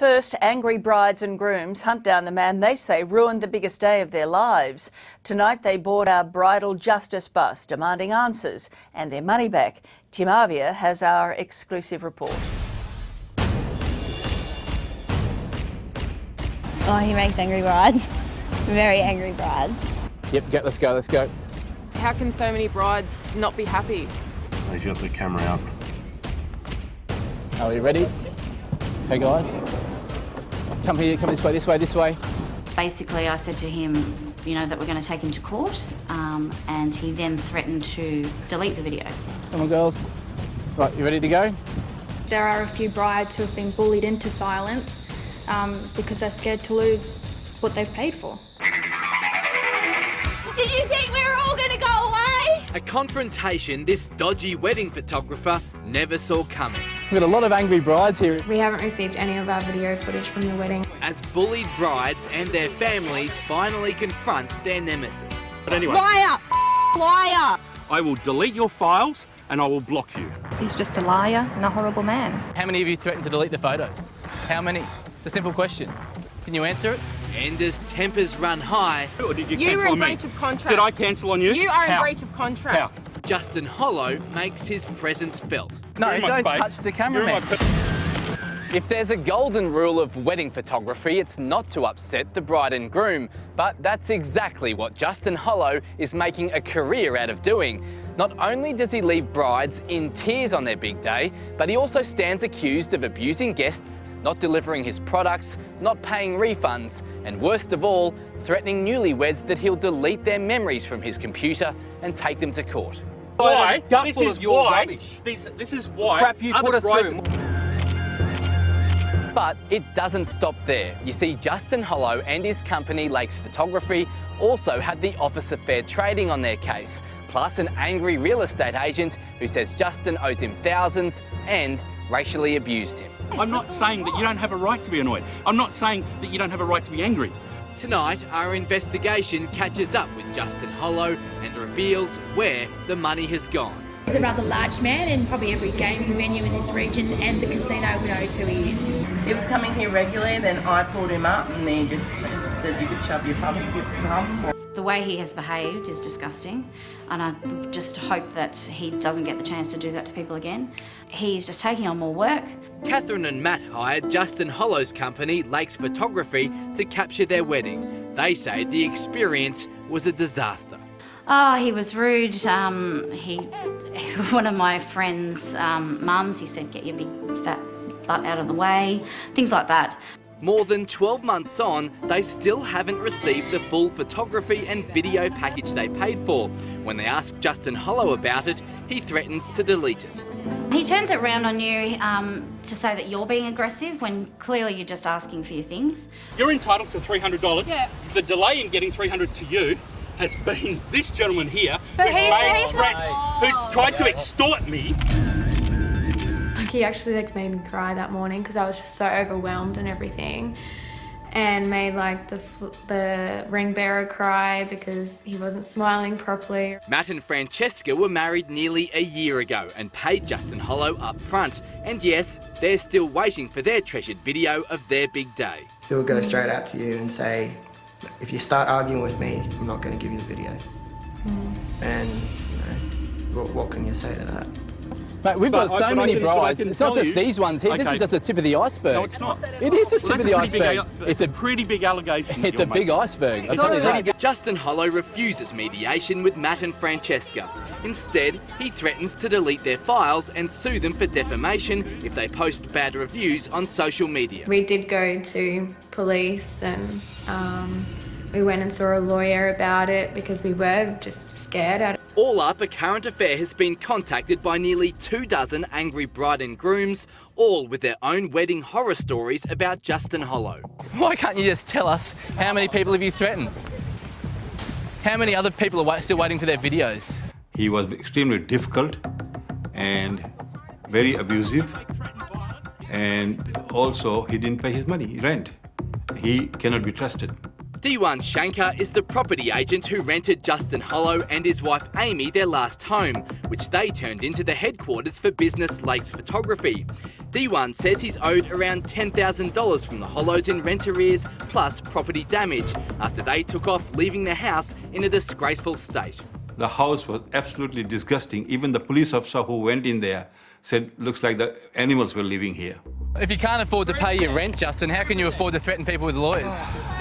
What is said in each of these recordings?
First, angry brides and grooms hunt down the man they say ruined the biggest day of their lives. Tonight they board our bridal justice bus, demanding answers and their money back. Tim Avia has our exclusive report. Oh, he makes angry brides. Very angry brides. Yep, let's go. How can so many brides not be happy? He's got the camera out. Are we ready? Okay, guys. Come here, come this way. Basically, I said to him, that we're going to take him to court, and he then threatened to delete the video. Come on, girls. Right, you ready to go? There are a few brides who have been bullied into silence because they're scared to lose what they've paid for. Did you think we were all going to go away? A confrontation this dodgy wedding photographer never saw coming. We've got a lot of angry brides here. We haven't received any of our video footage from the wedding. As bullied brides and their families finally confront their nemesis. But anyway, Liar! Liar! I will delete your files and I will block you. He's just a liar and a horrible man. How many of you threatened to delete the photos? How many? It's a simple question. Can you answer it? And as tempers run high, Or did you You cancel were in on me? breach of contract. Did I cancel on you? You are in How? breach of contract. How? Justin Hollow makes his presence felt. No, You're in my don't space. touch the You're cameraman. in my If there's a golden rule of wedding photography, it's not to upset the bride and groom. But that's exactly what Justin Hollow is making a career out of doing. Not only does he leave brides in tears on their big day, but he also stands accused of abusing guests, not delivering his products, not paying refunds, and worst of all, threatening newlyweds that he'll delete their memories from his computer and take them to court. Why? This is why. This is why. Crap you put us through. But it doesn't stop there. You see, Justin Hollow and his company, Lakes Photography, also had the Office of Fair Trading on their case, plus an angry real estate agent who says Justin owed him thousands and racially abused him. I'm not saying that you don't have a right to be annoyed. I'm not saying that you don't have a right to be angry. Tonight, our investigation catches up with Justin Hollow and reveals where the money has gone. He's a rather large man, and probably every gaming venue in this region and the casino knows who he is. He was coming here regularly, then I pulled him up and then he just said you could shove your bum. The way he has behaved is disgusting, and I just hope that he doesn't get the chance to do that to people again. He's just taking on more work. Catherine and Matt hired Justin Hollow's company, Lakes Photography, to capture their wedding. They say the experience was a disaster. Oh, he was rude. One of my friend's mums, he said, get your big fat butt out of the way, things like that. More than 12 months on, they still haven't received the full photography and video package they paid for. When they ask Justin Hollow about it, he threatens to delete it. He turns it round on you to say that you're being aggressive when clearly you're just asking for your things. You're entitled to $300. Yeah. The delay in getting $300 to you has been this gentleman here But who's he's made not- threats, who's tried to extort me. He actually made me cry that morning because I was just so overwhelmed and everything, and made the ring bearer cry because he wasn't smiling properly. Matt and Francesca were married nearly a year ago and paid Justin Hollow up front. And yes, they're still waiting for their treasured video of their big day. He'll go straight out to you and say, if you start arguing with me, I'm not going to give you the video. And, what can you say to that? Mate, we've got so many brides. can It's not tell just you- these ones here. This Okay. is just the tip of the iceberg. No, it's not. It is the tip Well, of the iceberg. It's a pretty big allegation. It's a big iceberg. I'll It's tell you not that. Justin Hollow refuses mediation with Matt and Francesca. Instead, he threatens to delete their files and sue them for defamation if they post bad reviews on social media. We did go to police, and we went and saw a lawyer about it because we were just scared. All up, A Current Affair has been contacted by nearly 24 angry bride and grooms, all with their own wedding horror stories about Justin Hollow. Why can't you just tell us how many people have you threatened? How many other people are still waiting for their videos? He was extremely difficult and very abusive, and also he didn't pay his money, rent. He cannot be trusted. D1 Shankar is the property agent who rented Justin Hollow and his wife Amy their last home, which they turned into the headquarters for business Lakes Photography. D1 says he's owed around $10,000 from the Hollows in rent arrears plus property damage after they took off, leaving their house in a disgraceful state. The house was absolutely disgusting. Even the police officer who went in there said, looks like the animals were living here. If you can't afford to pay your rent, Justin, how can you afford to threaten people with lawyers?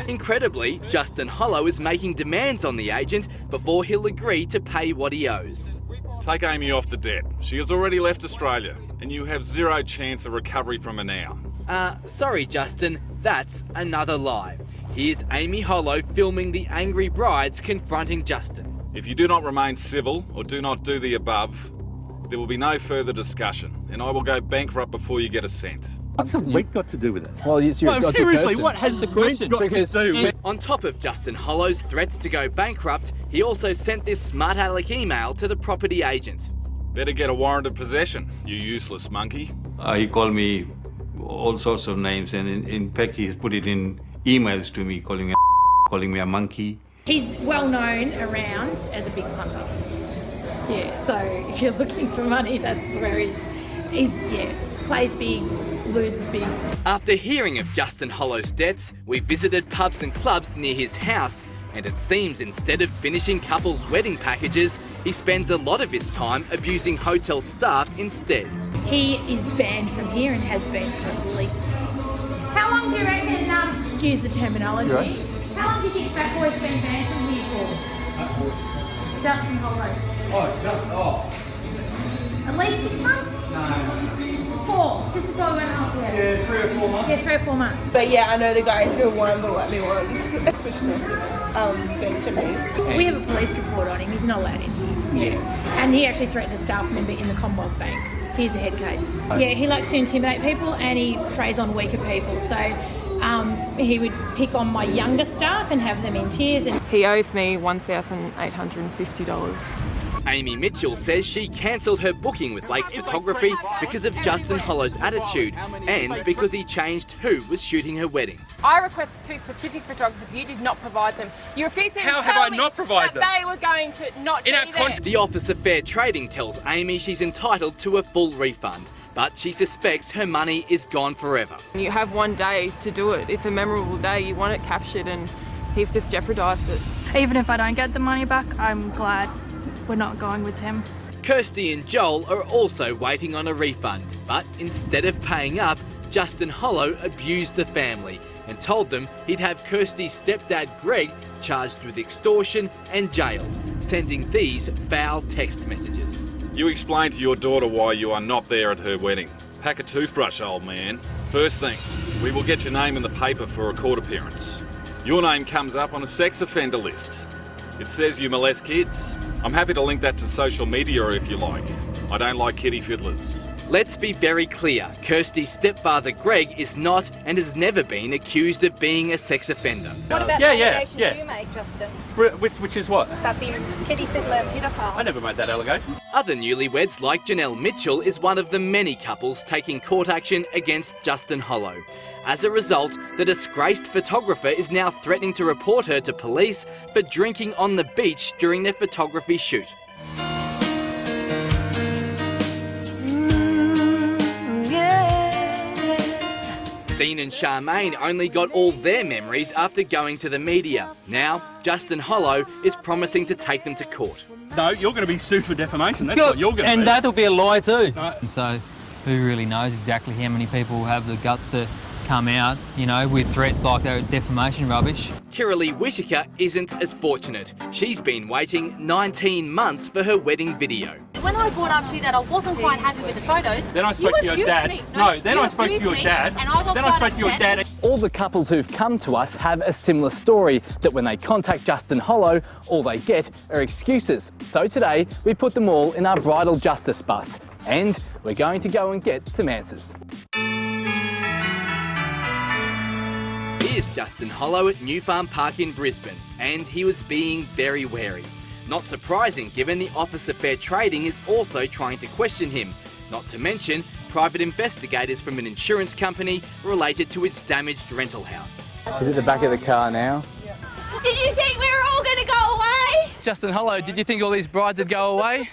Incredibly, Justin Hollow is making demands on the agent before he'll agree to pay what he owes. Take Amy off the debt. She has already left Australia, and you have zero chance of recovery from her now. Sorry, Justin, that's another lie. Here's Amy Hollow filming the angry brides confronting Justin. If you do not remain civil or do not do the above, there will be no further discussion, and I will go bankrupt before you get a cent. What's the rent got to do with it? Well, it's your seriously, what has the rent got to do with... On top of Justin Hollow's threats to go bankrupt, he also sent this smart aleck email to the property agent. Better get a warrant of possession, you useless monkey. He called me all sorts of names, and in fact he put it in emails to me, calling me a monkey. He's well known around as a big punter. Yeah, so if you're looking for money, that's where he's plays big, loses big. After hearing of Justin Hollow's debts, we visited pubs and clubs near his house, and it seems instead of finishing couples' wedding packages, he spends a lot of his time abusing hotel staff instead. He is banned from here and has been for at least... How long do you reckon, excuse the terminology, right. How long do you think Fat Boy's been banned from here for? Justin Hollow. At least 6 months? No. 4, just before we went off, Yeah, 3 or 4 months. Yeah, 3 or 4 months. So yeah, I know the guy threw one but let me once. Been to me. We have a police report on him, he's not allowed in. Yeah. And he actually threatened a staff member in the Commonwealth Bank. Here's a head case. Yeah, he likes to intimidate people and he preys on weaker people. So he would pick on my younger staff and have them in tears. And he owes me $1,850. Amy Mitchell says she cancelled her booking with Lakes Photography because of Justin Hollow's attitude and because he changed who was shooting her wedding. I requested 2 specific photographers. You did not provide them. You refused to How have I not provided them? They were going to not be there. The Office of Fair Trading tells Amy she's entitled to a full refund, but she suspects her money is gone forever. You have one day to do it. It's a memorable day. You want it captured and he's just jeopardised it. Even if I don't get the money back, I'm glad we're not going with him. Kirsty and Joel are also waiting on a refund, but instead of paying up, Justin Hollow abused the family and told them he'd have Kirsty's stepdad Greg charged with extortion and jailed, sending these foul text messages. You explain to your daughter why you are not there at her wedding. Pack a toothbrush, old man. First thing, we will get your name in the paper for a court appearance. Your name comes up on a sex offender list. It says you molest kids. I'm happy to link that to social media if you like. I don't like kiddie fiddlers. Let's be very clear. Kirsty's stepfather Greg is not and has never been accused of being a sex offender. What about the allegations you make, Justin? Which is what? That the kiddie fiddler and paedophile. I never made that allegation. Other newlyweds like Janelle Mitchell is one of the many couples taking court action against Justin Hollow. As a result, the disgraced photographer is now threatening to report her to police for drinking on the beach during their photography shoot. Dean and Charmaine only got all their memories after going to the media. Now, Justin Hollow is promising to take them to court. No, you're going to be sued for defamation. That's what you're going to be. And that'll be a lie too. Right. So who really knows exactly how many people have the guts to come out, you know, with threats like that, defamation rubbish. Kiralee Whittaker isn't as fortunate. She's been waiting 19 months for her wedding video. When I brought up to you that I wasn't quite happy with the photos, then I spoke to your dad. Then I spoke to your dad. Then I spoke to your dad. All the couples who've come to us have a similar story, that when they contact Justin Hollow, all they get are excuses. So today, we put them all in our bridal justice bus, and we're going to go and get some answers. Here's Justin Hollow at New Farm Park in Brisbane, and he was being very wary. Not surprising given the Office of Fair Trading is also trying to question him, not to mention private investigators from an insurance company related to its damaged rental house. Is it the back of the car now? Did you think we were all going to go away? Justin Hollow, did you think all these brides would go away?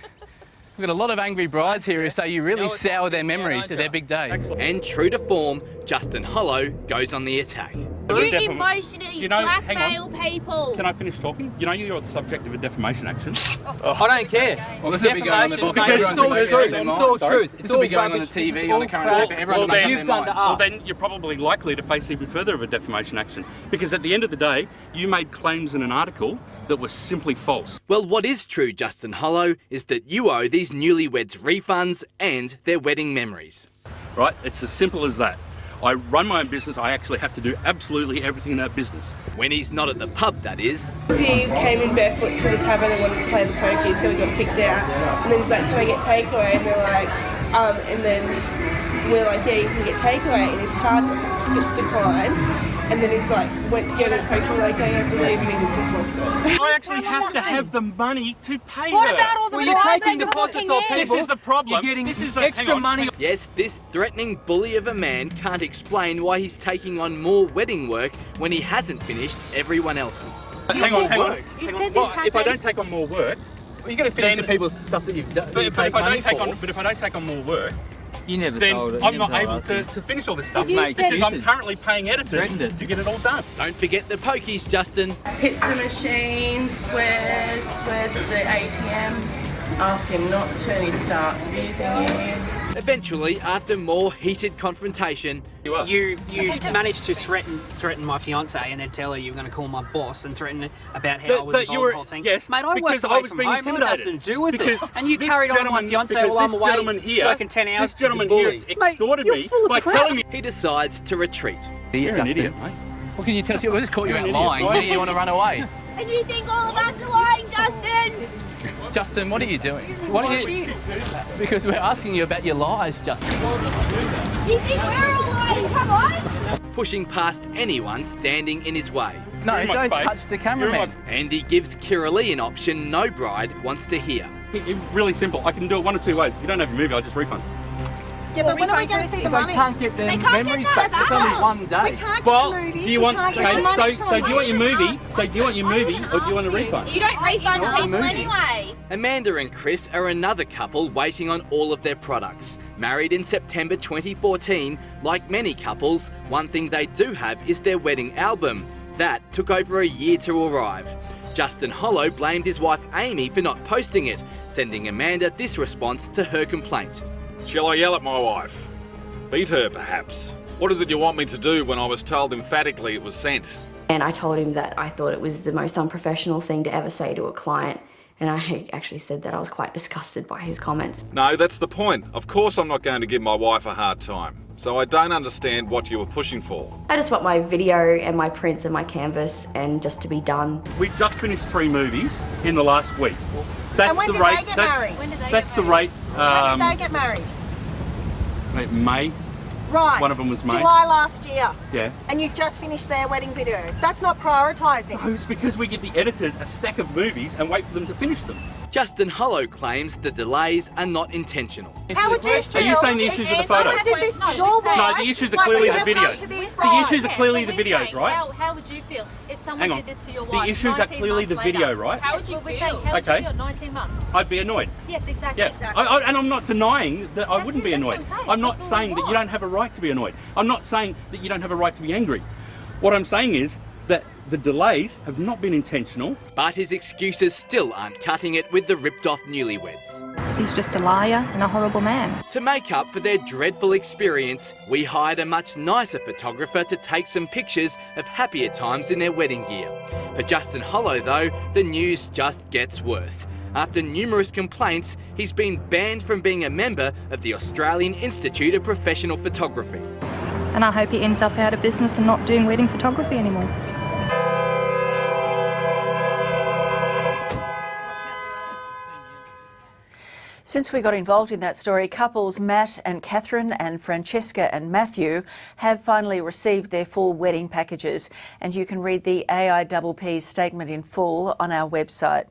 We've got a lot of angry brides here who say you really sour their memories of their big day. And true to form, Justin Hollow goes on the attack. You emotionally blackmail people. Can I finish talking? You know you're the subject of a defamation action. I don't care. Well, this will be going on the book. It's all truth. This will be going on the TV, on the current paper. Everyone will make their minds. Well, then you're probably likely to face even further of a defamation action, because at the end of the day, you made claims in an article that were simply false. Well, what is true, Justin Hollow, is that you owe these newlyweds refunds and their wedding memories. Right? It's as simple as that. I run my own business, I actually have to do absolutely everything in that business. When he's not at the pub, that is. He came in barefoot to the tavern and wanted to play the pokies, so we got kicked out. And then he's like, can I get takeaway? And they're like, and then we're like, yeah, you can get takeaway. And his card declined. And then he's like, went to go to the poker, we're like, I have to leave, and he just lost it. I actually have to have the money to pay What her. about all the Well, you're taking deposits off people. This is the problem. You're getting the extra money. Yes, this threatening bully of a man can't explain why he's taking on more wedding work when he hasn't finished everyone else's. Hang on. You said this If I don't take on more work, Well, you've got to finish the people's stuff that you've done. but if I don't take on more work, You never then told it. I'm not able to finish all this stuff, You said because I'm currently paying editors to get it all done. Don't forget the pokies, Justin. Pizza machine, swears at the ATM, ask him not to, and he starts abusing you. Eventually, after more heated confrontation, you managed to threaten my fiancée and then tell her you were going to call my boss and threaten about how I was involved in the whole thing. Yes, mate, I worked because I away was from being home. I had intimidated. nothing to do with it. And you This carried on with my gentleman- fiancée while I'm this away gentleman here, working 10 hours. This gentleman here extorted me by telling me. he decides to retreat. You're an idiot, mate. What can you tell us? We just caught you You're out an lying. idiot. Now you want to run away. And you think all of us are lying, Justin? Justin, what are you doing? What are you? Because we're asking you about your lies, Justin. You think we're all lying? Come on! Pushing past anyone standing in his way. No, You're in my don't space. touch the cameraman. And he gives Kira Lee an option no bride wants to hear. It's really simple. I can do it one of two ways. If you don't have a movie, I'll just refund. Yeah, but when are we going to see the money? They can't get their They can't memories get back. that It's only back. one day. We can't Well, get the movies. do you want? we can't get the money So do you want your movie? So do you want your movie, or do you want a refund? You don't refund want the people movie. anyway. Amanda and Chris are another couple waiting on all of their products. Married in September 2014, like many couples, one thing they do have is their wedding album. That took over a year to arrive. Justin Hollow blamed his wife Amy for not posting it, sending Amanda this response to her complaint. Shall I yell at my wife? Beat her, perhaps? What is it you want me to do when I was told emphatically it was sent? And I told him that I thought it was the most unprofessional thing to ever say to a client. And I actually said that I was quite disgusted by his comments. No, that's the point. Of course I'm not going to give my wife a hard time. So I don't understand what you were pushing for. I just want my video and my prints and my canvas and just to be done. We just finished 3 movies in the last week. That's And when the did rate. they get that's, married? When did they that's get the rate. When did they get married? May. Right. One of them was May. July last year. Yeah. And you've just finished their wedding videos. That's not prioritising. No, it's because we give the editors a stack of movies and wait for them to finish them. Justin Hollow claims the delays are not intentional. How would you feel? Are you saying the issues are the photos? Someone did this to your wife. No, the issues are clearly the videos. The issues are clearly the videos, right? How would you feel if someone Hang on. did this to your The wife? issues are 19 clearly the months later? video, right? How would you feel? How would Okay. you feel 19 months? I'd be annoyed. Yes, exactly. Yeah, and I'm not denying that I wouldn't be annoyed. I'm not saying that you don't have a right to be annoyed. I'm not saying that you don't have a right to be angry. What I'm saying is that the delays have not been intentional. But his excuses still aren't cutting it with the ripped-off newlyweds. He's just a liar and a horrible man. To make up for their dreadful experience, we hired a much nicer photographer to take some pictures of happier times in their wedding gear. For Justin Hollow, though, the news just gets worse. After numerous complaints, he's been banned from being a member of the Australian Institute of Professional Photography. And I hope he ends up out of business and not doing wedding photography anymore. Since we got involved in that story, couples Matt and Catherine and Francesca and Matthew have finally received their full wedding packages, and you can read the AIPP's statement in full on our website.